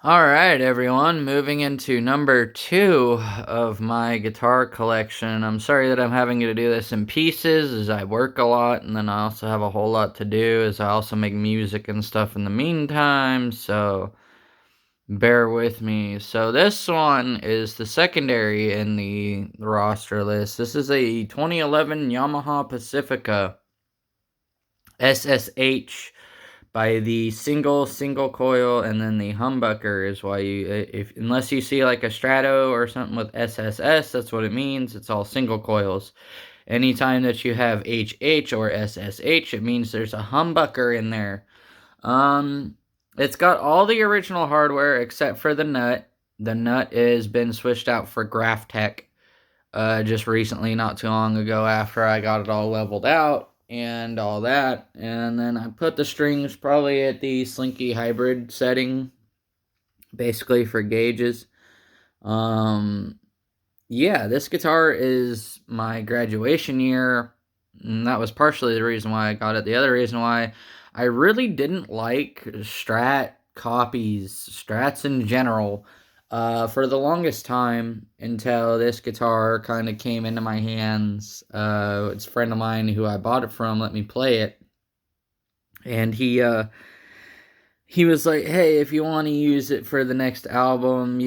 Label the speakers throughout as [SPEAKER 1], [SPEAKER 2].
[SPEAKER 1] Alright, everyone, moving into number 2 of my guitar collection. I'm sorry that I'm having to do this in pieces as I work a lot, and then I also have a whole lot to do as I also make music and stuff in the meantime, so bear with me. So this one is the secondary in the roster list. This is a 2011 Yamaha Pacifica SSH by the single coil, and then the humbucker is why you, if unless you see like a Strato or something with SSS, that's what it means. It's all single coils. Anytime that you have HH or SSH, it means there's a humbucker in there. Um, it's got all the original hardware except for the nut. The nut has been switched out for Graphtec just recently, not too long ago, after I got it all leveled out and all that. And then I put the strings probably at the Slinky hybrid setting, basically for gauges. Um, yeah, this guitar is my graduation year, and that was partially the reason why I got it. The other reason why I really didn't like Strat copies, Strats in general, for the longest time until this guitar kind of came into my hands. It's a friend of mine who I bought it from let me play it, and he was like, "Hey, if you want to use it for the next album,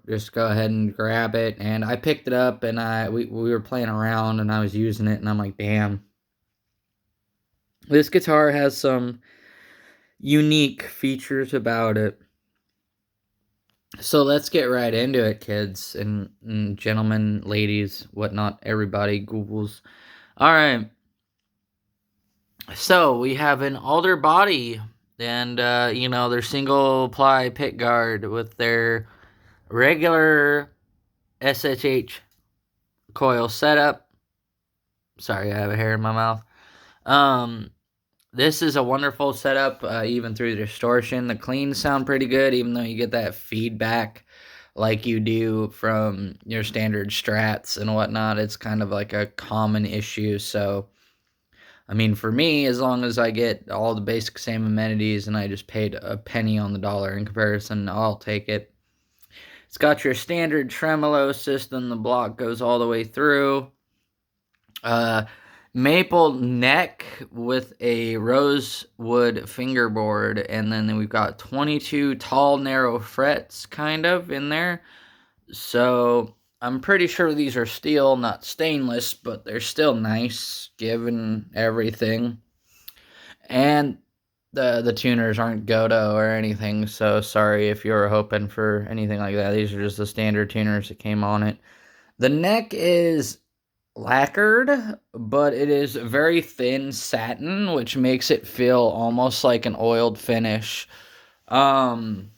[SPEAKER 1] just go ahead and grab it." And I picked it up, and we were playing around, and I was using it, and I'm like, "Damn, this guitar has some unique features about it." So let's get right into it, kids and gentlemen, ladies, whatnot, everybody, Googles. All right. So we have an alder body, and their single ply pick guard with their regular SSH coil setup. Sorry, I have a hair in my mouth. Um, this is a wonderful setup, even through the distortion. The cleans sound pretty good, even though you get that feedback like you do from your standard strats and whatnot. It's kind of like a common issue. So, I mean, for me, as long as I get all the basic same amenities and I just paid a penny on the dollar in comparison, I'll take it. It's got your standard tremolo system. The block goes all the way through. Uh, Maple neck with a rosewood fingerboard, and then we've got 22 tall, narrow frets kind of in there. So I'm pretty sure these are steel, not stainless, but they're still nice given everything. And the tuners aren't Godo or anything, so sorry if you were hoping for anything like that. These are just the standard tuners that came on it. The neck is lacquered, but it is very thin satin, which makes it feel almost like an oiled finish. Um,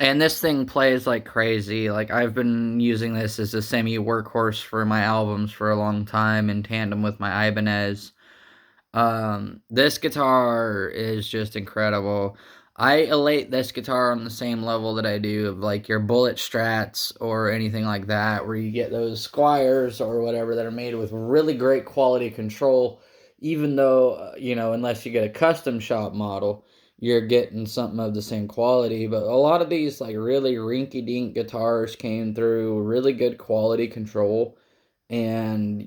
[SPEAKER 1] and this thing plays like crazy. Like, I've been using this as a semi workhorse for my albums for a long time in tandem with my Ibanez. This guitar is just incredible. I elate this guitar on the same level that I do of like your Bullet Strats or anything like that, where you get those Squires or whatever that are made with really great quality control, even though, unless you get a custom shop model, you're getting something of the same quality. But a lot of these like really rinky-dink guitars came through really good quality control, and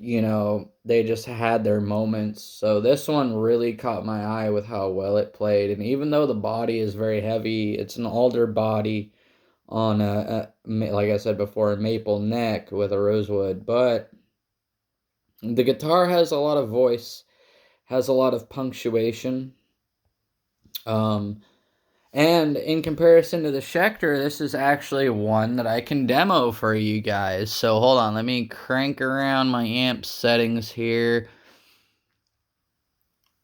[SPEAKER 1] they just had their moments. So this one really caught my eye with how well it played, and even though the body is very heavy, it's an alder body on like I said before, a maple neck with a rosewood, but the guitar has a lot of voice, has a lot of punctuation. um And in comparison to the Schecter, this is actually one that I can demo for you guys. So hold on, let me crank around my amp settings here.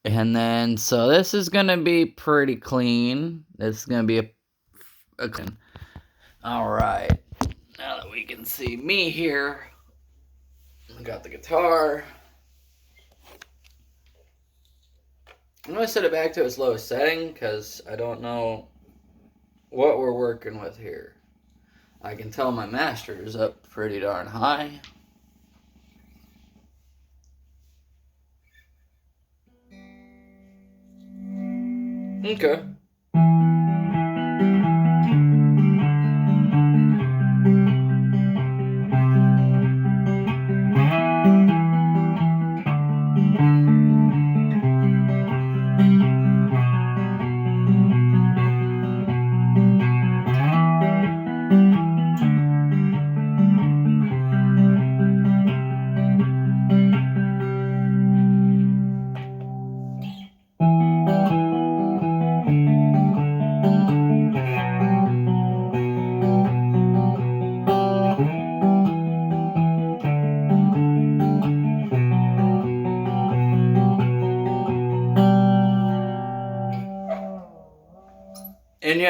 [SPEAKER 1] And then, so this is going to be pretty clean. This is going to be a clean. All right. Now that we can see me here, I got the guitar. I'm going to set it back to its lowest setting because I don't know what we're working with here. I can tell my master is up pretty darn high. Okay.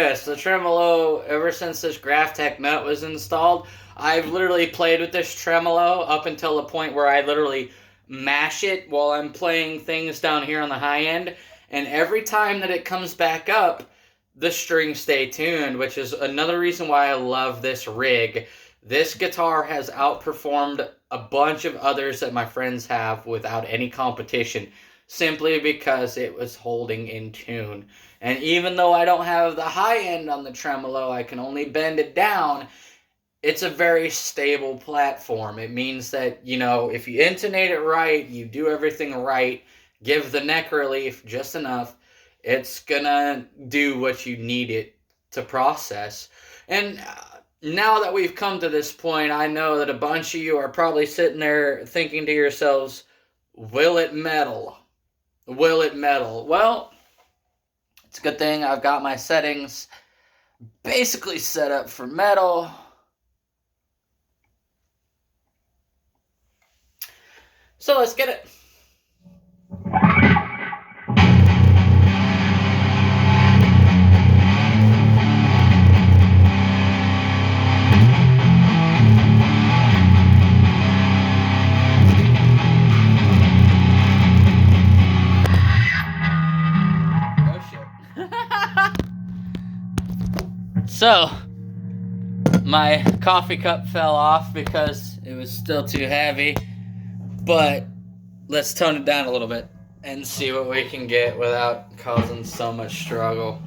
[SPEAKER 1] yes, the tremolo, ever since this Graphtec nut was installed, I've literally played with this tremolo up until the point where I literally mash it while I'm playing things down here on the high end. And every time that it comes back up, the strings stay tuned, which is another reason why I love this rig. This guitar has outperformed a bunch of others that my friends have without any competition, simply because it was holding in tune. And even though I don't have the high end on the tremolo, I can only bend it down, it's a very stable platform. It means that, you know, if you intonate it right, you do everything right, give the neck relief just enough, it's gonna do what you need it to process. And now that we've come to this point, I know that a bunch of you are probably sitting there thinking to yourselves, will it metal? Will it metal? Well, it's a good thing I've got my settings basically set up for metal. So let's get it. So, my coffee cup fell off because it was still too heavy, but let's tone it down a little bit and see what we can get without causing so much struggle.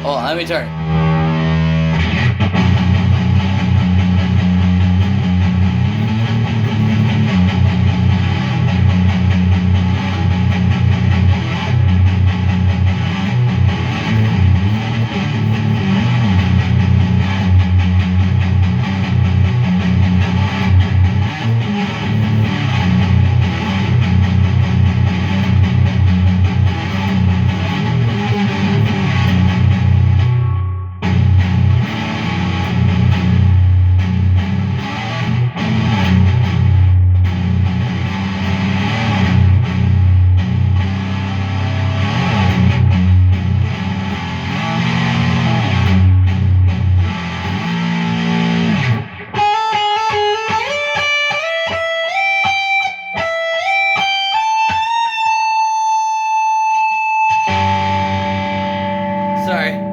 [SPEAKER 1] Hold on, let me turn. Sorry.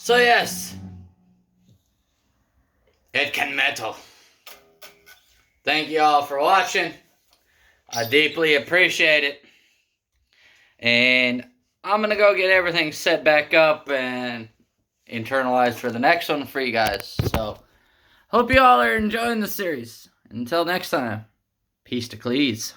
[SPEAKER 1] So yes, it can metal. Thank you all for watching. I deeply appreciate it. And I'm going to go get everything set back up and internalized for the next one for you guys. So, hope you all are enjoying the series. Until next time, peace to Cleese.